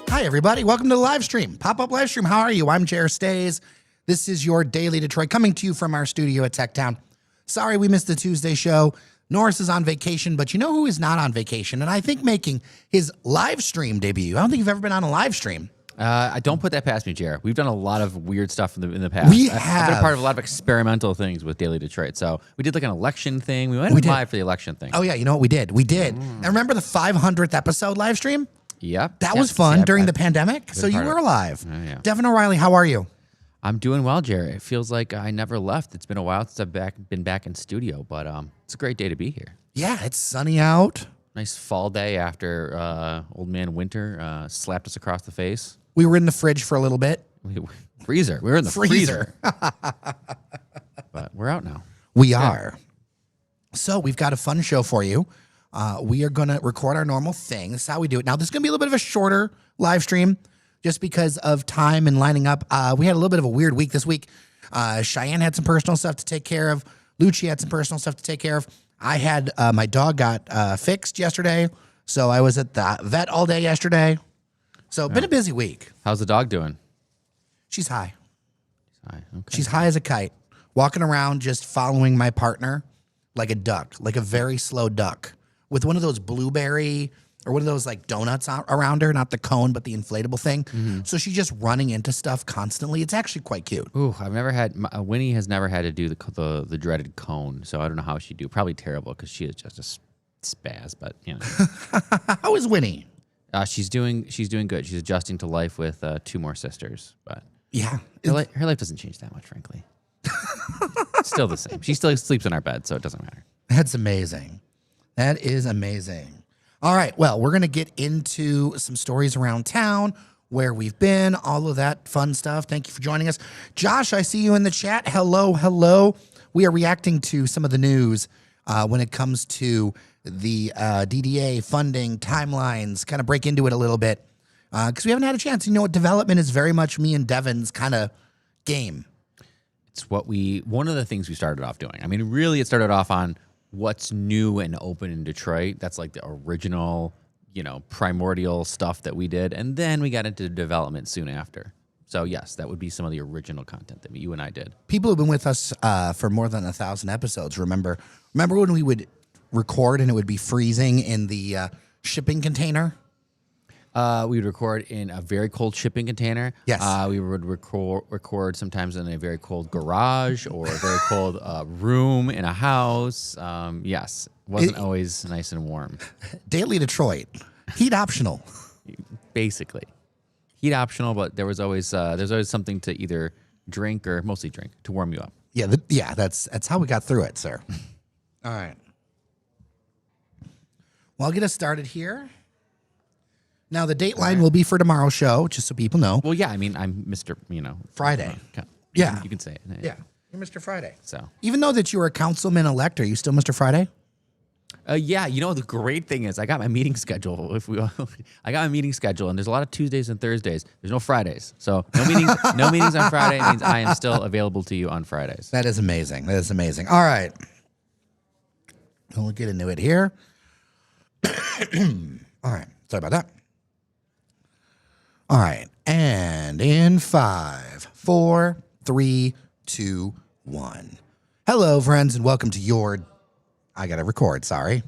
Hi, everybody. Welcome to the live stream. Pop-up live stream. How are you? I'm Jer Stays. This is your Daily Detroit coming to you from our studio at Techtown. Sorry we missed the Tuesday show. Norris is on vacation, but you know who is not on vacation? And I think making his live stream debut. I don't think you've ever been on a live stream. I don't put that past me, Jer. We've done a lot of weird stuff in the past. We I've have. been a part of a lot of experimental things with Daily Detroit. So we did like an election thing. We went live for the election thing. Oh, yeah. You know what we did? We did. And remember the 500th episode live stream? Yep. That was fun during the pandemic. So you were alive. Yeah. Devin O'Reilly, how are you? I'm doing well, Jerry. It feels like I never left. It's been a while since I've been back in studio, but it's a great day to be here. Yeah, it's sunny out. Nice fall day after old man winter slapped us across the face. We were in the fridge for a little bit. Freezer. We were in the freezer. But we're out now. We are. So we've got a fun show for you. We are going to record our normal thing. This is how we do it. Now, this is going to be a little bit of a shorter live stream just because of time and lining up. We had a little bit of a weird week this week. Cheyenne had some personal stuff to take care of. Lucci had some personal stuff to take care of. I had my dog got fixed yesterday, so I was at the vet all day yesterday. So been a busy week. How's the dog doing? She's high. Okay. She's high as a kite, walking around just following my partner like a duck, like a very slow duck, with one of those blueberry or one of those like donuts around her, not the cone, but the inflatable thing. Mm-hmm. So she's just running into stuff constantly. It's actually quite cute. Ooh, I've never had, Winnie has never had to do the dreaded cone, so I don't know how she'd do. Probably terrible because she is just a spaz, but you know. How is Winnie? She's doing good. She's adjusting to life with two more sisters, but yeah, her life doesn't change that much, frankly. It's still the same. She still sleeps in our bed, so it doesn't matter. That's amazing. That is amazing. All right, well, we're going to get into some stories around town, where we've been, all of that fun stuff. Thank you for joining us. Josh, I see you in the chat. Hello. We are reacting to some of the news when it comes to the DDA funding timelines, kind of break into it a little bit because we haven't had a chance. You know what? Development is very much me and Devin's kind of game. It's one of the things we started off doing. I mean, really, it started off on what's new and open in Detroit. That's like the original, primordial stuff that we did. And then we got into development soon after. So yes, that would be some of the original content that you and I did. People who've been with us for more than 1,000 episodes remember when we would record and it would be freezing in the shipping container? We would record in a very cold shipping container. Yes. We would record sometimes in a very cold garage or a very cold room in a house. Yes. Wasn't always nice and warm. Daily Detroit. Heat optional. Basically. Heat optional, but there's always something to either drink or mostly drink to warm you up. Yeah, that's how we got through it, sir. All right. Well, I'll get us started here. Now, the dateline will be for tomorrow's show, just so people know. Well, yeah, I mean, I'm Mr. Friday. Yeah. You can say it. Yeah, you're Mr. Friday. So, Even though that you were a councilman-elect, are you still Mr. Friday? yeah, the great thing is I got my meeting schedule. I got my meeting schedule, and there's a lot of Tuesdays and Thursdays. There's no Fridays, so no meetings. No meetings on Friday means I am still available to you on Fridays. That is amazing. That is amazing. All right, we'll get into it here. All right, sorry about that. All right, and in 5, 4, 3, 2, 1. Hello, friends, and welcome to your. I gotta record, sorry.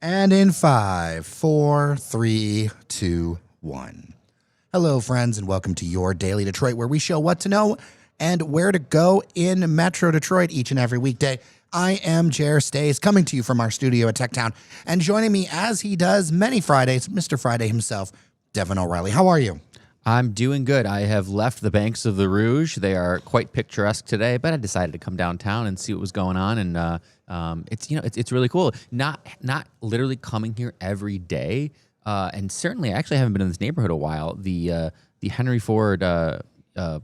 And in 5, 4, 3, 2, 1. Hello, friends, and welcome to your Daily Detroit, where we show what to know and where to go in Metro Detroit each and every weekday. I am Jer Stays, coming to you from our studio at Techtown, and joining me as he does many Fridays, Mr. Friday himself, Devin O'Reilly. How are you? I'm doing good. I have left the banks of the Rouge. They are quite picturesque today, but I decided to come downtown and see what was going on, and it's really cool. Not literally coming here every day, and certainly I actually haven't been in this neighborhood a while. The Henry Ford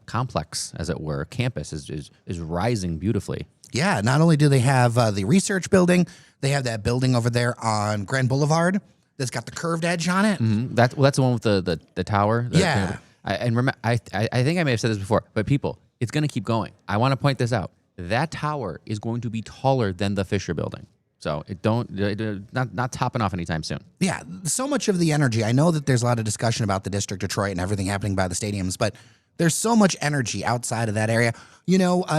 complex, as it were, campus is rising beautifully. Yeah, not only do they have the research building, they have that building over there on Grand Boulevard that's got the curved edge on it. Mm-hmm. That's the one with the tower. Yeah. I think I may have said this before, but people, it's going to keep going. I want to point this out. That tower is going to be taller than the Fisher building. So not topping off anytime soon. Yeah, so much of the energy. I know that there's a lot of discussion about the District Detroit and everything happening by the stadiums, but there's so much energy outside of that area.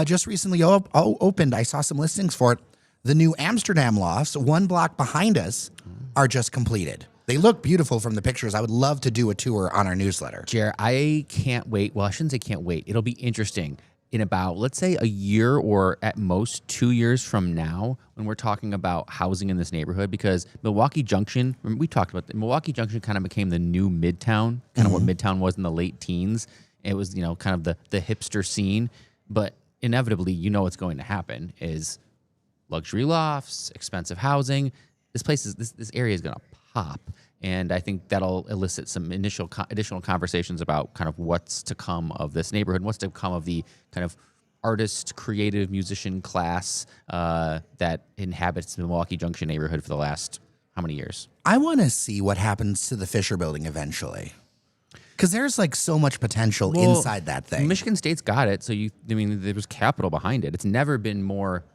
Just recently opened, I saw some listings for it. The new Amsterdam lofts, one block behind us, are just completed. They look beautiful from the pictures. I would love to do a tour on our newsletter. Jer, I can't wait. Well, I shouldn't say can't wait. It'll be interesting in about, let's say, a year or at most 2 years from now when we're talking about housing in this neighborhood, because Milwaukee Junction, we talked about Milwaukee Junction kind of became the new Midtown, kind of what Midtown was in the late teens. It was, kind of the hipster scene, but inevitably, what's going to happen is luxury lofts, expensive housing. This area is going to pop, and I think that'll elicit some additional conversations about kind of what's to come of this neighborhood, what's to come of the kind of artist, creative, musician class that inhabits the Milwaukee Junction neighborhood for the last how many years? I want to see what happens to the Fisher building eventually, because there's like so much potential inside that thing. Michigan State's got it, so there was capital behind it. It's never been more.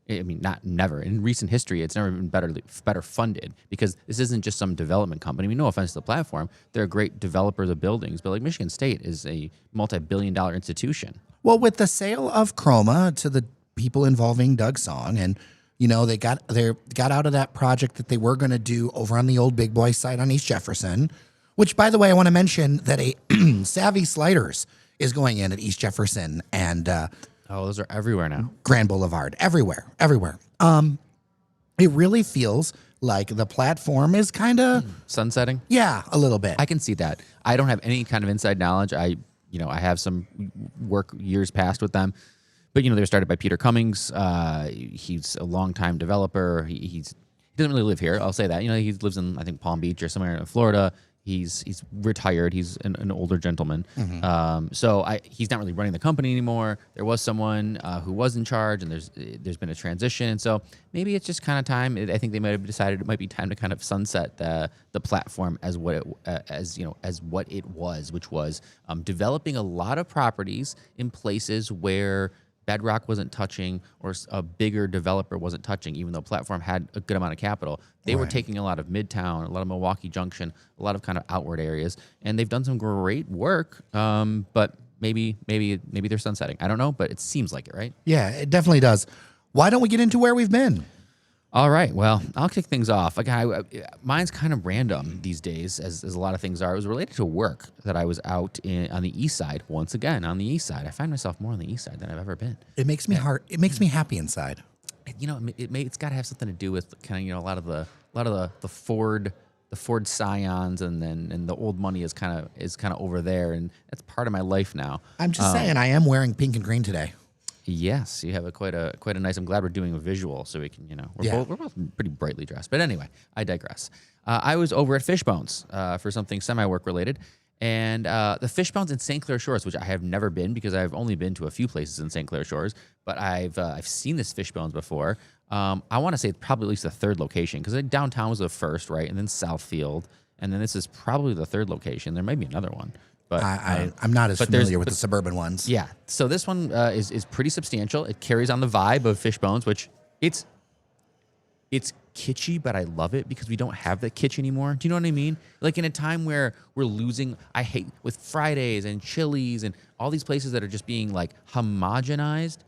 Not never. In recent history, it's never been better funded, because this isn't just some development company. No offense to the platform. They're great developers of buildings, but like Michigan State is a multi-billion-dollar institution. Well, with the sale of Chroma to the people involving Doug Song, and they got out of that project that they were going to do over on the old Big Boy site on East Jefferson, which, by the way, I want to mention that a Savvy Sliders is going in at East Jefferson and those are everywhere now. Grand Boulevard, everywhere. It really feels like the platform is kind of sunsetting. Yeah, a little bit. I can see that. I don't have any kind of inside knowledge. I have some work years past with them, but they were started by Peter Cummings. He's a longtime developer. He doesn't really live here. I'll say that. He lives in, I think, Palm Beach or somewhere in Florida. He's retired. He's an older gentleman. So he's not really running the company anymore. There was someone who was in charge, and there's been a transition. So maybe it's just kind of time. I think they might have decided it might be time to kind of sunset the platform as what it was, which was developing a lot of properties in places where Bedrock wasn't touching, or a bigger developer wasn't touching, even though Platform had a good amount of capital. They were taking a lot of Midtown, a lot of Milwaukee Junction, a lot of kind of outward areas, and they've done some great work. But maybe they're sunsetting. I don't know, but it seems like it, right? Yeah, it definitely does. Why don't we get into where we've been? All right. Well, I'll kick things off. Mine's kind of random these days, as a lot of things are. It was related to work that I was out on the east side. Once again, on the east side, I find myself more on the east side than I've ever been. It makes me It makes me happy inside. It's got to have something to do with kind of a lot of the Ford Scions, and the old money is kind of over there, and that's part of my life now. I'm just saying, I am wearing pink and green today. Yes, you have quite a nice. I'm glad we're doing a visual so we can, we're both pretty brightly dressed. But anyway, I digress. I was over at Fishbones for something semi-work related, and the Fishbones in St. Clair Shores, which I have never been because I've only been to a few places in St. Clair Shores, but I've seen this Fishbones before. I want to say probably at least the third location because downtown was the first, right, and then Southfield, and then this is probably the third location. There may be another one. But I'm not as familiar with the suburban ones. Yeah. So this one is pretty substantial. It carries on the vibe of Fishbones, which it's kitschy, but I love it because we don't have that kitsch anymore. Do you know what I mean? Like in a time where we're losing, I hate with Fridays and Chili's and all these places that are just being like homogenized.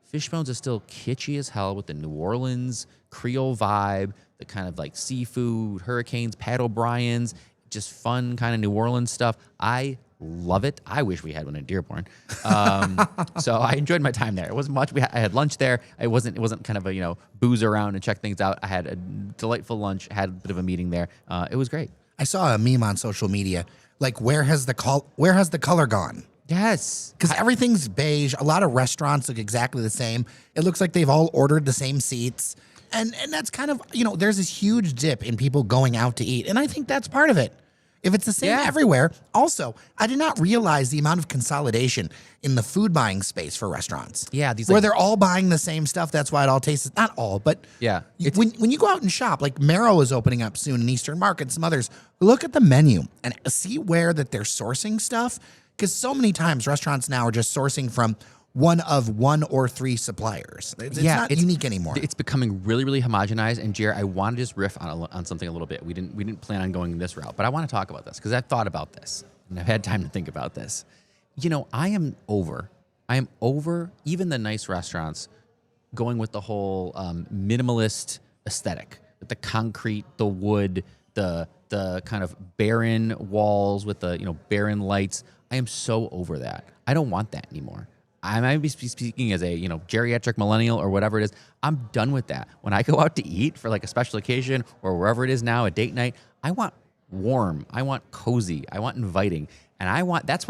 Fishbones is still kitschy as hell with the New Orleans Creole vibe, the kind of like seafood, hurricanes, Pat O'Brien's, just fun kind of New Orleans stuff. I love it. I wish we had one in Dearborn. So I enjoyed my time there. It wasn't much. I had lunch there. It wasn't kind of a booze around and check things out. I had a delightful lunch. Had a bit of a meeting there. It was great. I saw a meme on social media like where has the color gone? Yes, because everything's beige. A lot of restaurants look exactly the same. It looks like they've all ordered the same seats, and that's kind of there's this huge dip in people going out to eat, and I think that's part of it. If it's the same everywhere. Also, I did not realize the amount of consolidation in the food buying space for restaurants. Yeah, where they're all buying the same stuff. That's why it all tastes, not all, but when you go out and shop, like Marrow is opening up soon in Eastern Market, some others, look at the menu and see where that they're sourcing stuff. Because so many times restaurants now are just sourcing from one or three suppliers. It's not unique anymore. It's becoming really, really homogenized. And Jared, I want to just riff on something a little bit. We didn't plan on going this route, but I want to talk about this because I've thought about this and I've had time to think about this. I am over even the nice restaurants going with the whole minimalist aesthetic, with the concrete, the wood, the kind of barren walls with the barren lights. I am so over that. I don't want that anymore. I might be speaking as a geriatric millennial or whatever it is. I'm done with that. When I go out to eat for like a special occasion or wherever it is now, a date night, I want warm, I want cozy, I want inviting, and that's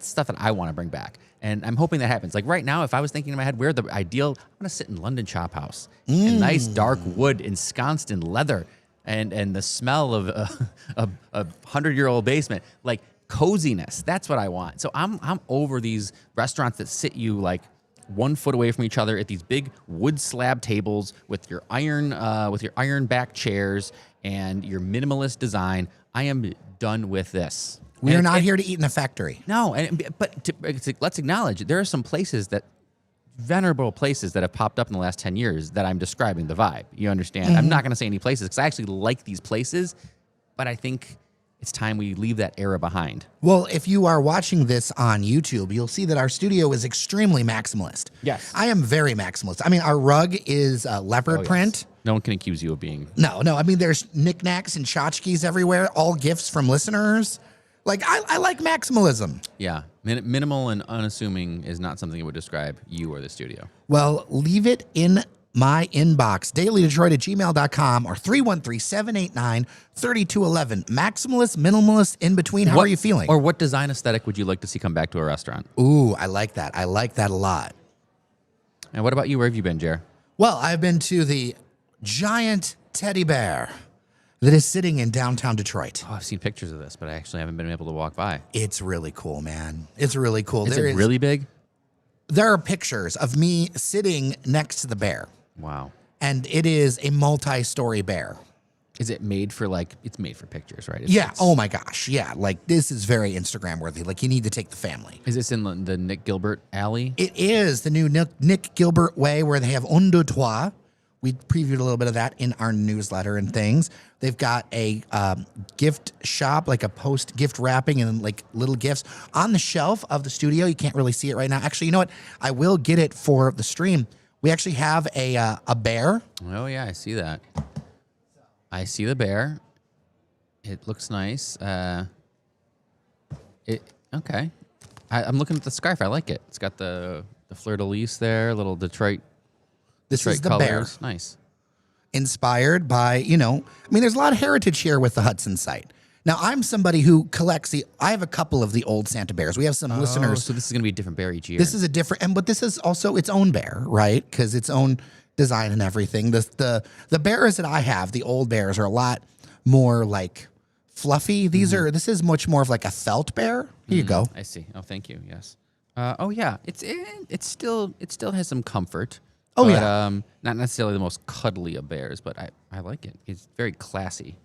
stuff that I want to bring back. And I'm hoping that happens. Like right now, if I was thinking in my head, where the ideal, I'm gonna sit in London Chop House, in nice dark wood, ensconced in leather, and the smell of a 100-year-old basement, like. Coziness. That's what I want. So I'm over these restaurants that sit you like 1 foot away from each other at these big wood slab tables with your iron back chairs and your minimalist design. I am done with this. We are not here to eat in a factory. No, but let's acknowledge there are some venerable places that have popped up in the last 10 years that I'm describing the vibe. You understand? I'm not going to say any places because I actually like these places, but I think it's time we leave that era behind. Well, if you are watching this on YouTube, you'll see that our studio is extremely maximalist. Yes. I am very maximalist. I mean, our rug is leopard print. No one can accuse you of being. No. I mean, there's knickknacks and tchotchkes everywhere, all gifts from listeners. Like, I like maximalism. Yeah. Minimal and unassuming is not something that would describe you or the studio. Well, leave it in my inbox, dailydetroit@gmail.com or 313-789-3211. Maximalist, minimalist, in between. How are you feeling? Or what design aesthetic would you like to see come back to a restaurant? Ooh, I like that. I like that a lot. And what about you? Where have you been, Jer? Well, I've been to the giant teddy bear that is sitting in downtown Detroit. Oh, I've seen pictures of this, but I actually haven't been able to walk by. It's really cool, man. It's really cool. Is it really big? There are pictures of me sitting next to the bear. Wow. And it is a multi-story bear. Is it made for it's made for pictures, right? Oh my gosh. Yeah. Like this is very Instagram worthy. Like you need to take the family. Is this in the Nick Gilbert alley? It is the new Nick Gilbert way where they have un, deux, trois. We previewed a little bit of that in our newsletter and things. They've got a gift shop, like a post gift wrapping and like little gifts on the shelf of the studio. You can't really see it right now. Actually, you know what? I will get it for the stream. We actually have a bear. Oh yeah, I see that. I see the bear. It looks nice. Okay. I'm looking at the scarf. I like it. It's got the fleur-de-lis there, little Detroit. This is the colors. bear. Nice. Inspired by, I mean, there's a lot of heritage here with the Hudson site. Now, I'm somebody who collects I have a couple of the old Santa bears. We have some listeners. So this is going to be a different bear each year. This is a different, but this is also its own bear, right? Because its own design and everything. The bears that I have, the old bears, are a lot more like fluffy. This is much more of like a felt bear. Here you go. I see. Oh, thank you. Yes. Oh yeah. It still has some comfort. Oh, but, yeah. Not necessarily the most cuddly of bears, but I like it. It's very classy.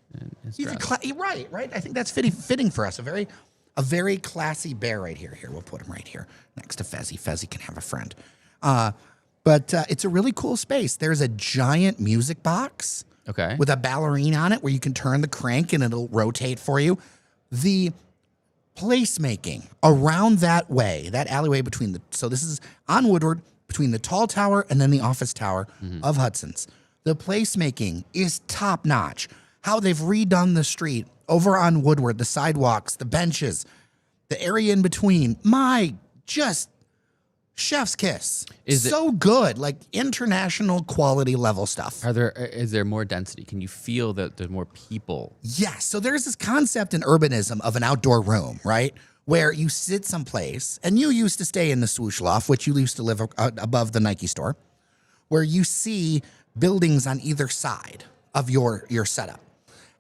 Right. I think that's fitting for us. A very classy bear right here. Here, we'll put him right here next to Fezzy. Fezzy can have a friend. But it's a really cool space. There's a giant music box. Okay. With a ballerina on it where you can turn the crank and it'll rotate for you. The placemaking around that alleyway so this is on Woodward, between the tall tower and then the office tower of Hudson's. The placemaking is top notch. How they've redone the street over on Woodward, the sidewalks, the benches, the area in between. Just chef's kiss. Is so good, like international quality level stuff. Is there more density? Can you feel that there's more people? Yes. So there's this concept in urbanism of an outdoor room, right? Where you sit someplace, and you used to stay in the swoosh loft, which you used to live above the Nike store, where you see buildings on either side of your setup.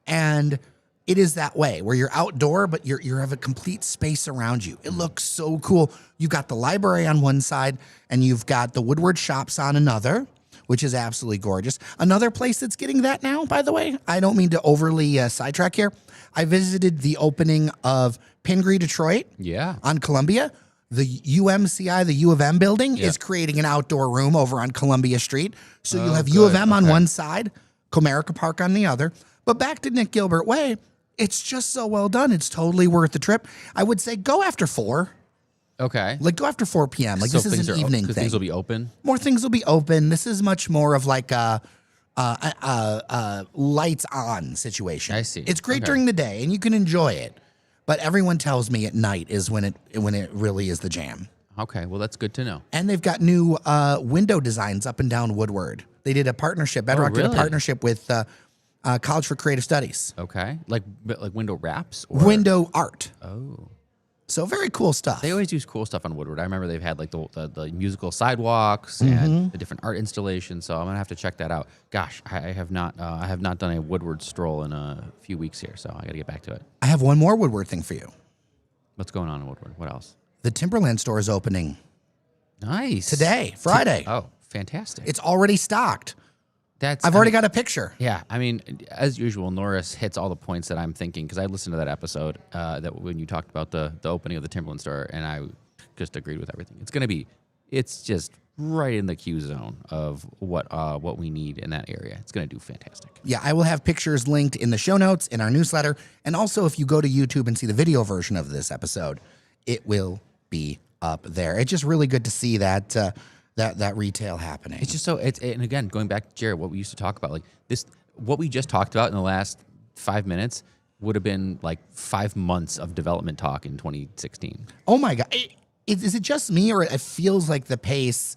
And it is that way where you're outdoor, but you have a complete space around you. It looks so cool. You've got the library on one side, and you've got the Woodward Shops on another, which is absolutely gorgeous. Another place that's getting that now, by the way, I don't mean to overly sidetrack here. I visited the opening of Pingree, Detroit. Yeah. On Columbia. The UMCI, the U of M building, is creating an outdoor room over on Columbia Street. So you'll have U of M on one side, Comerica Park on the other. But back to Nick Gilbert Way, it's just so well done. It's totally worth the trip. I would say go after 4. Okay. Like go after 4 p.m. Like So this is an evening thing. Things will be open? More things will be open. This is much more of like a lights on situation. I see. It's great during the day and you can enjoy it. But everyone tells me at night is when it really is the jam. Okay, well that's good to know. And they've got new window designs up and down Woodward. They did a partnership. Bedrock did a partnership with College for Creative Studies. Okay, like window wraps or window art. Oh, so very cool stuff. They always use cool stuff on Woodward. I remember they've had like the musical sidewalks and the different art installations. So I'm gonna have to check that out. Gosh, I have not done a Woodward stroll in a few weeks here, so I got to get back to it. I have one more Woodward thing for you. What's going on in Woodward? What else? The Timberland store is opening. Nice. Today, Friday. Oh, fantastic. It's already stocked. I've already got a picture. Yeah, I mean, as usual, Norris hits all the points that I'm thinking because I listened to that episode that when you talked about the opening of the Timberland store, and I just agreed with everything. It's just right in the Q zone of what we need in that area. It's gonna do fantastic. Yeah, I will have pictures linked in the show notes, in our newsletter, and also if you go to YouTube and see the video version of this episode, it will be up there. It's just really good to see that. That retail happening. It's just and again, going back to Jared, what we used to talk about, like this, what we just talked about in the last 5 minutes would have been like 5 months of development talk in 2016. Oh my God. Is it just me or it feels like the pace?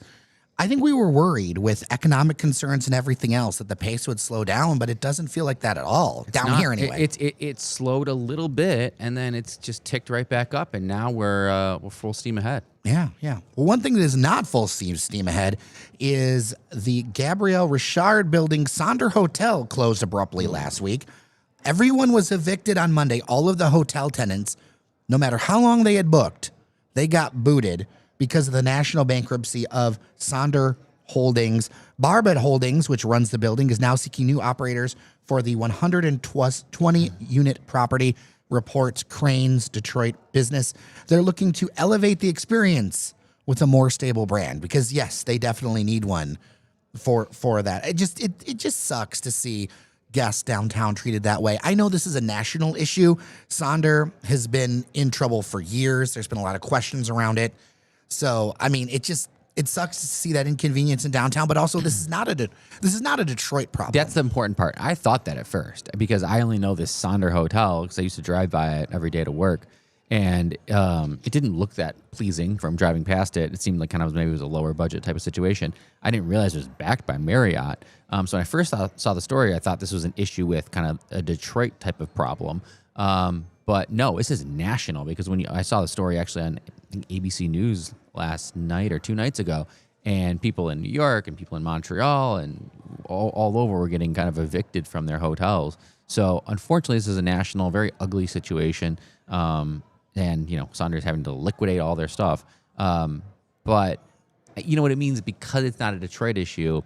I think we were worried with economic concerns and everything else that the pace would slow down, but it doesn't feel like that at all. Here anyway. It slowed a little bit and then it's just ticked right back up and now we're full steam ahead. Yeah. Well, one thing that is not full steam ahead is the Gabrielle Richard building Sonder Hotel closed abruptly last week. Everyone was evicted on Monday. All of the hotel tenants, no matter how long they had booked, they got booted because of the national bankruptcy of Sonder Holdings. Barbet Holdings, which runs the building, is now seeking new operators for the 120-unit property, reports Crane's Detroit business. They're looking to elevate the experience with a more stable brand because, yes, they definitely need one for that. It just sucks to see guests downtown treated that way. I know this is a national issue. Sonder has been in trouble for years. There's been a lot of questions around it. So, I mean, it sucks to see that inconvenience in downtown, but also this is not a Detroit problem. That's the important part. I thought that at first because I only know this Sonder Hotel because I used to drive by it every day to work, and it didn't look that pleasing from driving past it. It seemed like maybe it was a lower budget type of situation. I didn't realize it was backed by Marriott. So when I first saw the story, I thought this was an issue with kind of a Detroit type of problem. But no, this is national because I saw the story actually on I think ABC News last night or 2 nights ago, and people in New York and people in Montreal and all over were getting kind of evicted from their hotels. So unfortunately, this is a national, very ugly situation. And Saunders having to liquidate all their stuff. But you know what it means because it's not a Detroit issue.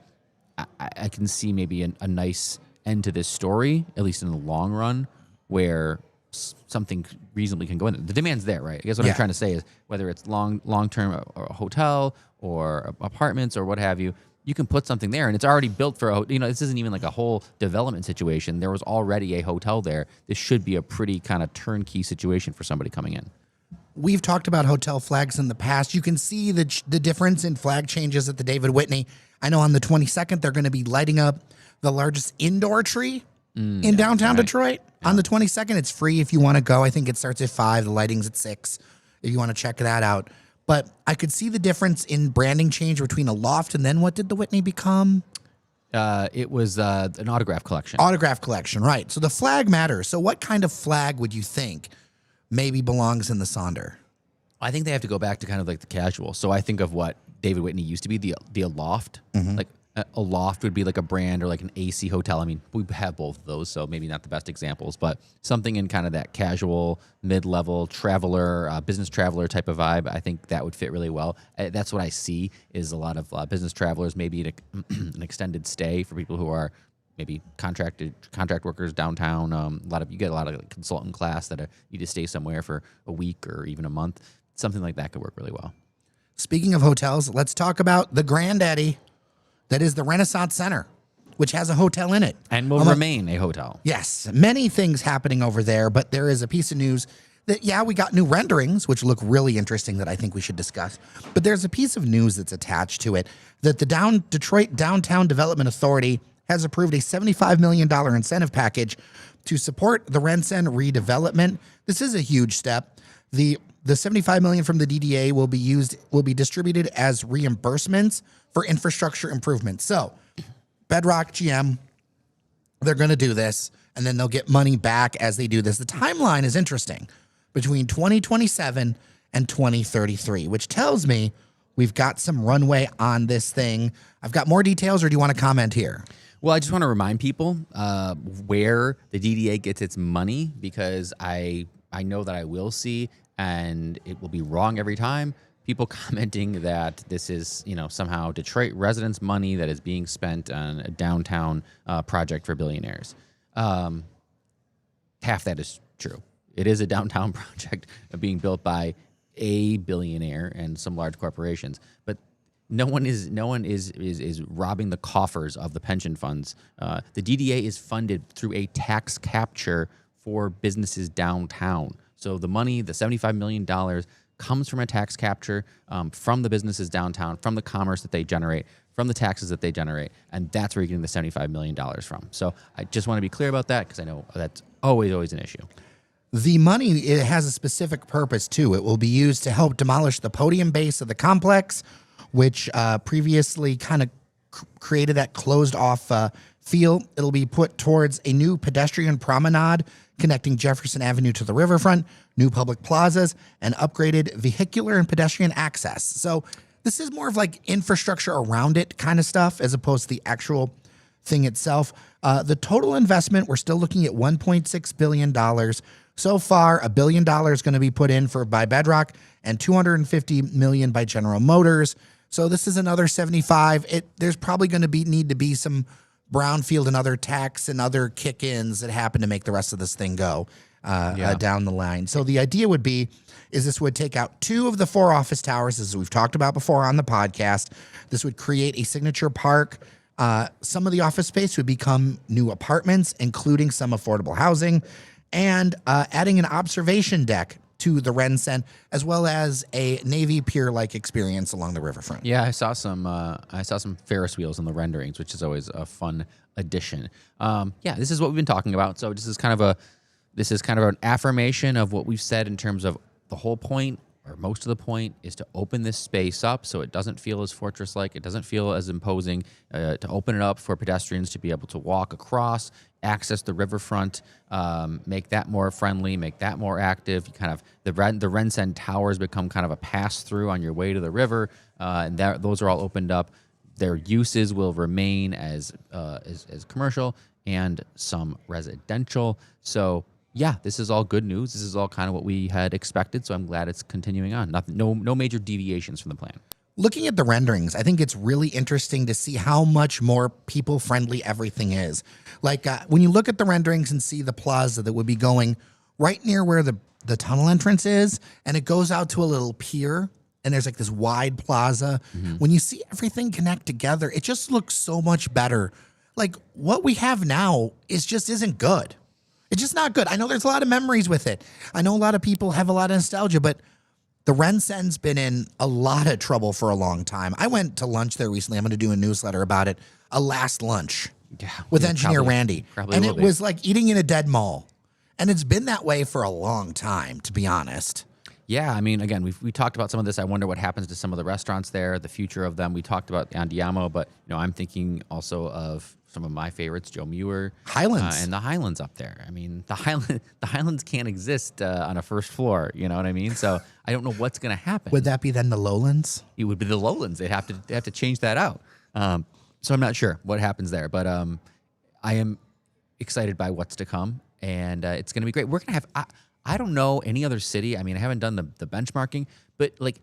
I can see maybe a nice end to this story, at least in the long run, where something reasonably can go in. The demand's there, right? I guess what I'm trying to say is whether it's long-term hotel or apartments or what have you, you can put something there, and it's already built for this isn't even like a whole development situation. There was already a hotel there. This should be a pretty kind of turnkey situation for somebody coming in. We've talked about hotel flags in the past. You can see the difference in flag changes at the David Whitney. I know on the 22nd, they're going to be lighting up the largest indoor tree in downtown Detroit. Yeah. On the 22nd, it's free if you want to go. I think it starts at 5. The lighting's at 6 if you want to check that out. But I could see the difference in branding change between a loft and then what did the Whitney become? It was an autograph collection. Autograph collection, right. So the flag matters. So what kind of flag would you think maybe belongs in the Sonder? I think they have to go back to kind of like the casual. So I think of what David Whitney used to be, the Aloft. Mm-hmm. Like a loft would be like a brand or like an AC hotel. I mean, we have both of those, so maybe not the best examples, but something in kind of that casual, mid-level traveler, business traveler type of vibe. I think that would fit really well. That's what I see is a lot of business travelers, maybe an extended stay for people who are maybe contract workers downtown. You get a lot of consultant class that need to stay somewhere for a week or even a month. Something like that could work really well. Speaking of hotels, let's talk about the granddaddy that is the Renaissance Center, which has a hotel in it. And will remain a hotel. Yes, many things happening over there, but there is a piece of news that, we got new renderings, which look really interesting that I think we should discuss. But there's a piece of news that's attached to it that the Detroit Downtown Development Authority has approved a $75 million incentive package to support the RenCen redevelopment. This is a huge step. The $75 million from the DDA will be distributed as reimbursements for infrastructure improvements. So, Bedrock GM, they're going to do this, and then they'll get money back as they do this. The timeline is interesting, between 2027 and 2033, which tells me we've got some runway on this thing. I've got more details, or do you want to comment here? Well, I just want to remind people where the DDA gets its money, because I know that I will see, and it will be wrong every time, people commenting that this is, somehow Detroit residents' money that is being spent on a downtown project for billionaires. Half that is true. It is a downtown project being built by a billionaire and some large corporations, but no one is robbing the coffers of the pension funds. The DDA is funded through a tax capture for businesses downtown. So the money, the $75 million, comes from a tax capture from the businesses downtown, from the commerce that they generate, from the taxes that they generate, and that's where you're getting the $75 million from. So I just want to be clear about that, because I know that's always an issue. The money, it has a specific purpose, too. It will be used to help demolish the podium base of the complex, which previously kind of created that closed-off feel. It'll be put towards a new pedestrian promenade connecting Jefferson Avenue to the riverfront, new public plazas, and upgraded vehicular and pedestrian access. So this is more of like infrastructure around it kind of stuff, as opposed to the actual thing itself. The total investment, we're still looking at $1.6 billion. So far, $1 billion is going to be put in by Bedrock and $250 million by General Motors. So this is another 75. There's probably going to need to be some brownfield and other tax and other kick-ins that happen to make the rest of this thing go down the line. So the idea would be is this would take out 2 of the 4 office towers, as we've talked about before on the podcast. This would create a signature park. Some of the office space would become new apartments, including some affordable housing, and adding an observation deck to the RenCen, as well as a Navy Pier-like experience along the riverfront. Yeah, I saw some Ferris wheels in the renderings, which is always a fun addition. This is what we've been talking about. So this is kind of an affirmation of what we've said in terms of the whole point or most of the point, is to open this space up so it doesn't feel as fortress-like, it doesn't feel as imposing, to open it up for pedestrians to be able to walk across, access the riverfront, make that more friendly, make that more active. You kind of the RenCen towers become kind of a pass-through on your way to the river, and those are all opened up. Their uses will remain as commercial and some residential. So yeah, this is all good news. This is all kind of what we had expected. So I'm glad it's continuing on. No major deviations from the plan. Looking at the renderings, I think it's really interesting to see how much more people-friendly everything is. Like when you look at the renderings and see the plaza that would be going right near where the tunnel entrance is, and it goes out to a little pier, and there's like this wide plaza. When you see everything connect together, it just looks so much better. Like what we have now isn't good. It's just not good. I know there's a lot of memories with it. I know a lot of people have a lot of nostalgia, but the RenCen's been in a lot of trouble for a long time. I went to lunch there recently. I'm going to do a newsletter about it. A last lunch with engineer Randy. And it was like eating in a dead mall. And it's been that way for a long time, to be honest. Yeah, I mean, again, we talked about some of this. I wonder what happens to some of the restaurants there, the future of them. We talked about Andiamo, but I'm thinking also of some of my favorites, Joe Muir, Highlands, and the Highlands up there. I mean, the Highlands can't exist on a first floor. You know what I mean? So I don't know what's going to happen. Would that be then the Lowlands? It would be the Lowlands. They'd have to change that out. So I'm not sure what happens there, but I am excited by what's to come, and it's going to be great. We're going to have. I don't know any other city. I mean, I haven't done the benchmarking, but like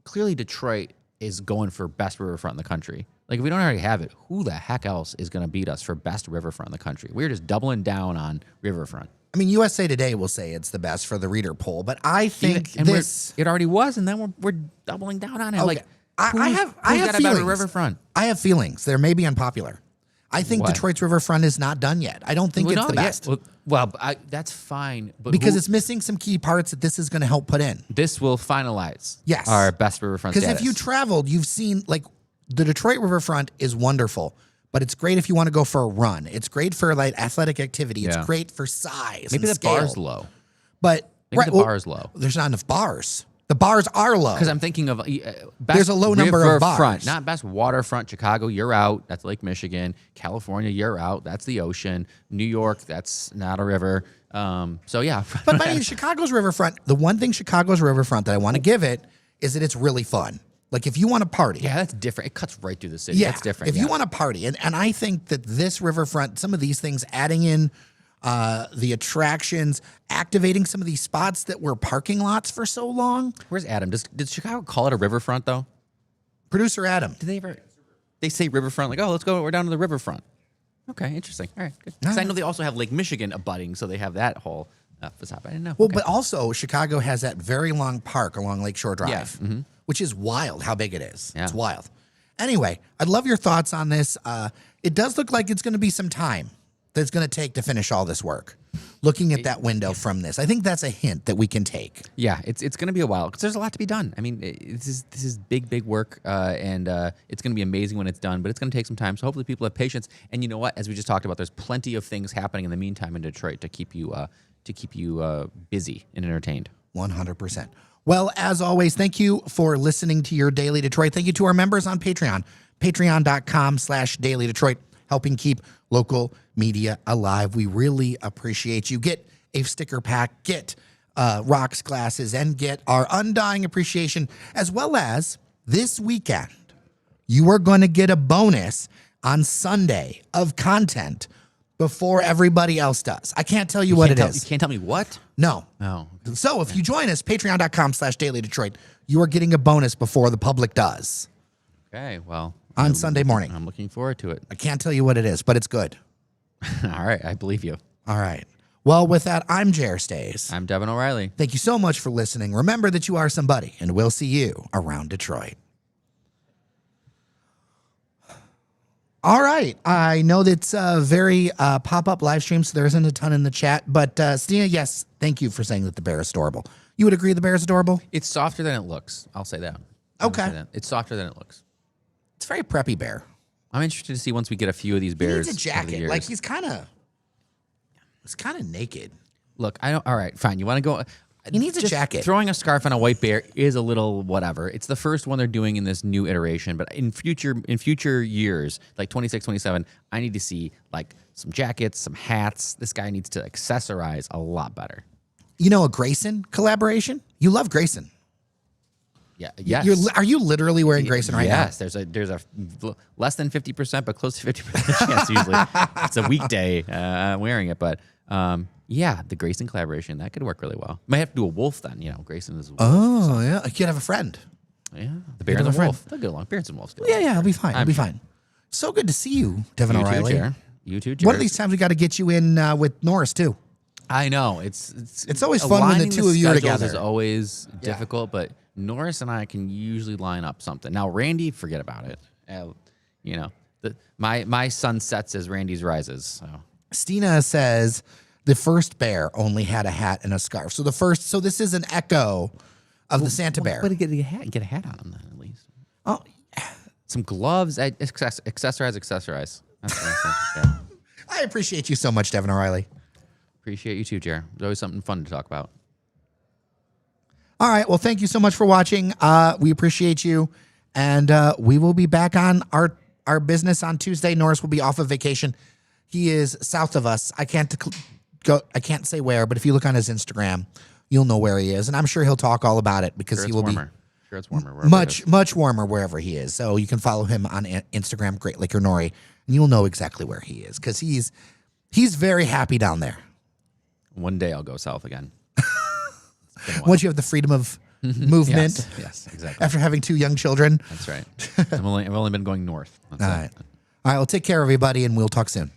clearly Detroit is going for best riverfront in the country. Like if we don't already have it, who the heck else is going to beat us for best riverfront in the country? We're just doubling down on riverfront. I mean, USA Today will say it's the best for the reader poll, but I think it already was, and then we're doubling down on it. Okay. Like I have got feelings. a better riverfront? I have feelings. They're maybe unpopular. I think What? Detroit's riverfront is not done yet. I don't think it's the best. Well, that's fine. But Because it's missing some key parts that this is going to help put in. this will finalize Yes. our best riverfront Because status. if you traveled, you've seen, like, the Detroit riverfront is wonderful, but it's great if you want to go for a run. It's great for, like, athletic activity. It's Yeah. great for size Maybe and the scale. bar's low. But Maybe the bar is low. There's not enough bars. The bars are low. Because I'm thinking of best There's a low number of bars. riverfront, not best waterfront. Chicago, you're out. That's Lake Michigan. California, you're out. That's the ocean. New York, that's not a river. So yeah. But I mean, Chicago's riverfront, the one thing Chicago's riverfront that I want to give it is that it's really fun. Like if you want to party. Yeah, that's different. It cuts right through the city. Yeah, That's different. If you want to party, and I think that this riverfront, some of these things, adding in the attractions, activating some of these spots that were parking lots for so long. Where's Adam? Did Chicago call it a riverfront though? Producer Adam. Did they ever? They say riverfront, like, oh, let's go. We're down to the riverfront. Okay, interesting. All right, good. Because I know they also have Lake Michigan abutting, so they have that whole facade. I didn't know. Well, Okay. but also Chicago has that very long park along Lakeshore Drive, Yeah, mm-hmm. which is wild how big it is. Yeah. It's wild. Anyway, I'd love your thoughts on this. It does look like it's going to be some time that it's going to take to finish all this work. Looking at that window from this, I think that's a hint that we can take. Yeah, it's going to be a while because there's a lot to be done. I mean, this is big work, and it's going to be amazing when it's done. But it's going to take some time. So hopefully people have patience. And you know what? As we just talked about, there's plenty of things happening in the meantime in Detroit to keep you busy and entertained. 100%. Well, as always, thank you for listening to your Daily Detroit. Thank you to our members on Patreon, patreon.com/Daily Detroit, helping keep local media alive. We really appreciate you. Get a sticker pack, get rocks glasses, and get our undying appreciation, as well as this weekend, you are going to get a bonus on Sunday of content before everybody else does. I can't tell you what it is. You can't tell me what? No. Oh. So if you join us, patreon.com/Daily Detroit, you are getting a bonus before the public does Okay, well. on Sunday morning. I'm looking forward to it. I can't tell you what it is, but it's good. All right, I believe you. All right. Well, with that, I'm Jer Stays. I'm Devin O'Reilly. Thank you so much for listening. Remember that you are somebody, and we'll see you around Detroit. All right. I know that's a very pop-up live stream, so there isn't a ton in the chat. But, Stina, yes, thank you for saying that the bear is adorable. You would agree the bear is adorable? It's softer than it looks. I'll say that. Okay. It's softer than it looks. It's a very preppy bear. I'm interested to see once we get a few of these He bears. needs a over the jacket. years. Like, he's kind of naked. Look, I don't. All right, fine. You want to go? He needs a jacket. Throwing a scarf on a white bear is a little whatever. It's the first one they're doing in this new iteration, but in future years, like 26, 27, I need to see like some jackets, some hats. This guy needs to accessorize a lot better. You know, a Grayson collaboration? You love Grayson. Yeah. Yes. Are you literally wearing Grayson right now? Yes. There's a less than 50%, but close to 50% chance usually. It's a weekday wearing it, but yeah, the Grayson collaboration, that could work really well. Might have to do a wolf then, Grayson is a wolf. Oh, yeah. You could have a friend. Yeah. The bear and the wolf. They'll get along. Bears and wolves get along. Yeah, it'll be fine. It'll be fine. So good to see you, Devin O'Reilly. You too, Jared. One of these times we got to get you in with Norris too. I know. It's always fun when the two of you are together. It's always difficult, but Norris and I can usually line up something. Now, Randy, forget about it. My sun sets as Randy's rises. So. Stina says the first bear only had a hat and a scarf. So this is an echo of the Santa bear. But get a hat on him then at least. Oh, some gloves, accessorize. That's what I think. I appreciate you so much, Devin O'Reilly. Appreciate you too, Jer. There's always something fun to talk about. All right. Well, thank you so much for watching. We appreciate you. And we will be back on our business on Tuesday. Norris will be off of vacation. He is south of us. I can't say where, but if you look on his Instagram, you'll know where he is. And I'm sure he'll talk all about it because he will warmer. Sure, it's warmer. Much warmer wherever he is. So you can follow him on Instagram, Great Laker Nori, and you'll know exactly where he is because he's very happy down there. One day I'll go south again. Once you have the freedom of movement. Yes, exactly. After having 2 young children. That's right. I've only been going north. That's all right. All right. Well, take care, everybody, and we'll talk soon.